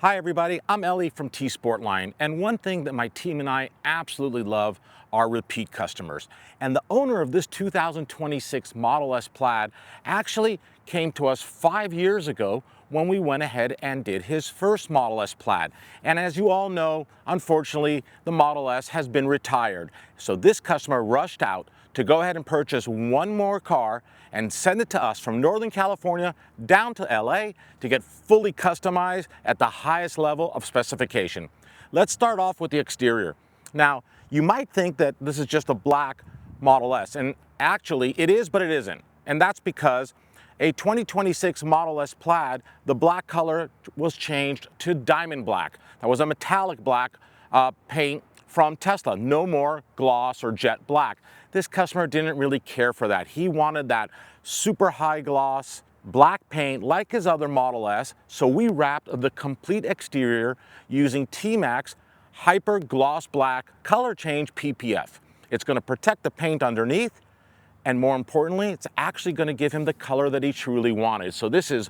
Hi everybody, I'm Ellie from T-sportline, and one thing that my team and I absolutely love are repeat customers. And the owner of this 2026 Model S Plaid actually came to us 5 years ago when we went ahead and did his first Model S Plaid. And as you all know, unfortunately, the Model S has been retired. So this customer rushed out to go ahead and purchase one more car and send it to us from Northern California down to LA to get fully customized at the highest level of specification. Let's start off with the exterior. Now, you might think that this is just a black Model S, and actually it is, but it isn't. And that's because a 2026 Model S Plaid, the black color was changed to diamond black. That was a metallic black paint from Tesla. No more gloss or jet black. This customer didn't really care for that. He wanted that super high gloss black paint like his other Model S, so we wrapped the complete exterior using T-Max Hyper Gloss Black Color Change PPF. It's going to protect the paint underneath, and more importantly, it's actually going to give him the color that he truly wanted. So this is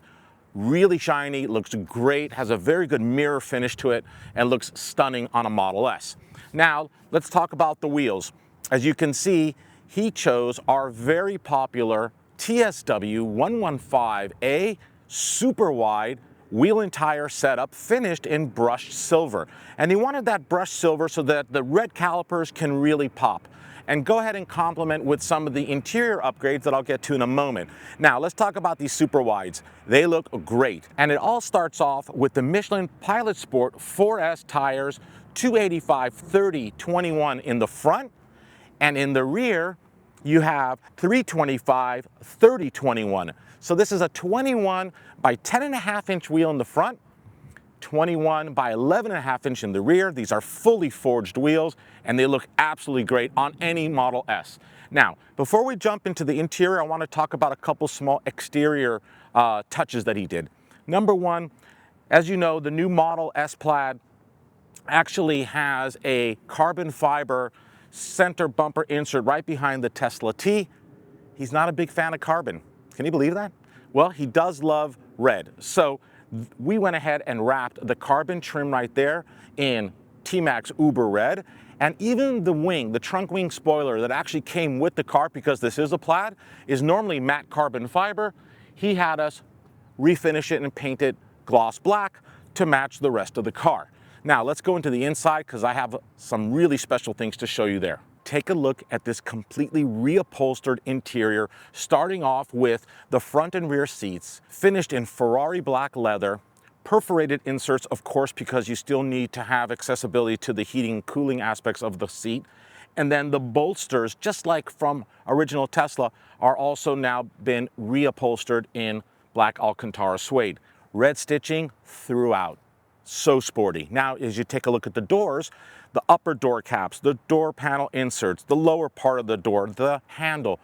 really shiny, looks great, has a very good mirror finish to it, and looks stunning on a Model S. Now, let's talk about the wheels. As you can see, he chose our very popular TSW 115A SuperWide wheel and tire setup finished in brushed silver. And he wanted that brushed silver so that the red calipers can really pop. And go ahead and complement with some of the interior upgrades that I'll get to in a moment. Now, let's talk about these super wides. They look great. And it all starts off with the Michelin Pilot Sport 4S tires, 285/30/21 in the front. And in the rear, you have 325/30/21. So this is a 21 by 10.5 inch wheel in the front, 21 by 11.5 inch in the rear. These are fully forged wheels, and they look absolutely great on any Model S. Now, before we jump into the interior, I want to talk about a couple small exterior touches that he did. Number one, as you know, the new Model S Plaid actually has a carbon fiber center bumper insert right behind the Tesla T. He's not a big fan of carbon. Can you believe that? Well, he does love red. So we went ahead and wrapped the carbon trim right there in T-Max Uber Red. And even the wing, the trunk wing spoiler that actually came with the car, because this is a Plaid, is normally matte carbon fiber. He had us refinish it and paint it gloss black to match the rest of the car. Now let's go into the inside, because I have some really special things to show you there. Take a look at this completely reupholstered interior, starting off with the front and rear seats, finished in Ferrari black leather, perforated inserts, of course, because you still need to have accessibility to the heating and cooling aspects of the seat. And then the bolsters, just like from original Tesla, are also now been reupholstered in black Alcantara suede. Red stitching throughout. So sporty. Now, as you take a look at the doors, the upper door caps, the door panel inserts, the lower part of the door, the handle,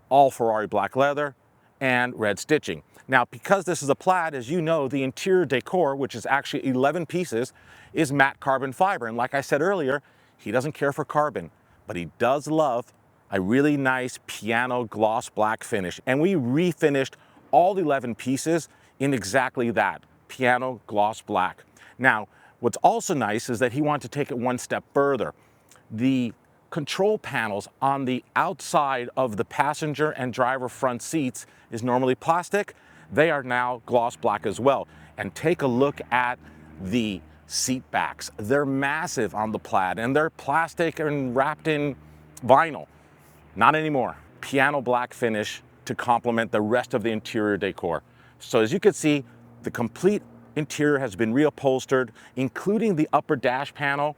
all Ferrari black leather and red stitching. Now, because this is a Plaid, as you know, the interior decor, which is actually 11 pieces, is matte carbon fiber. And like I said earlier, he doesn't care for carbon, but he does love a really nice piano gloss black finish. And we refinished all 11 pieces in exactly that, piano gloss black. Now, what's also nice is that he wanted to take it one step further. The control panels on the outside of the passenger and driver front seats is normally plastic. They are now gloss black as well. And take a look at the seat backs. They're massive on the Plaid, and they're plastic and wrapped in vinyl. Not anymore. Piano black finish to complement the rest of the interior decor. So as you can see, the complete interior has been reupholstered, including the upper dash panel,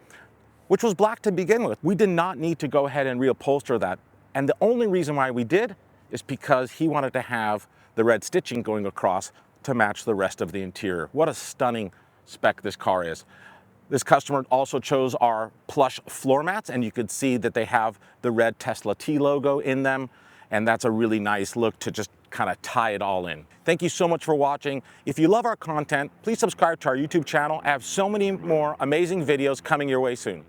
which was black to begin with. We did not need to go ahead and reupholster that. And the only reason why we did is because he wanted to have the red stitching going across to match the rest of the interior. What a stunning spec this car is. This customer also chose our plush floor mats, and you could see that they have the red Tesla T logo in them. And that's a really nice look to just kind of tie it all in. Thank you so much for watching. If you love our content, please subscribe to our YouTube channel. I have so many more amazing videos coming your way soon.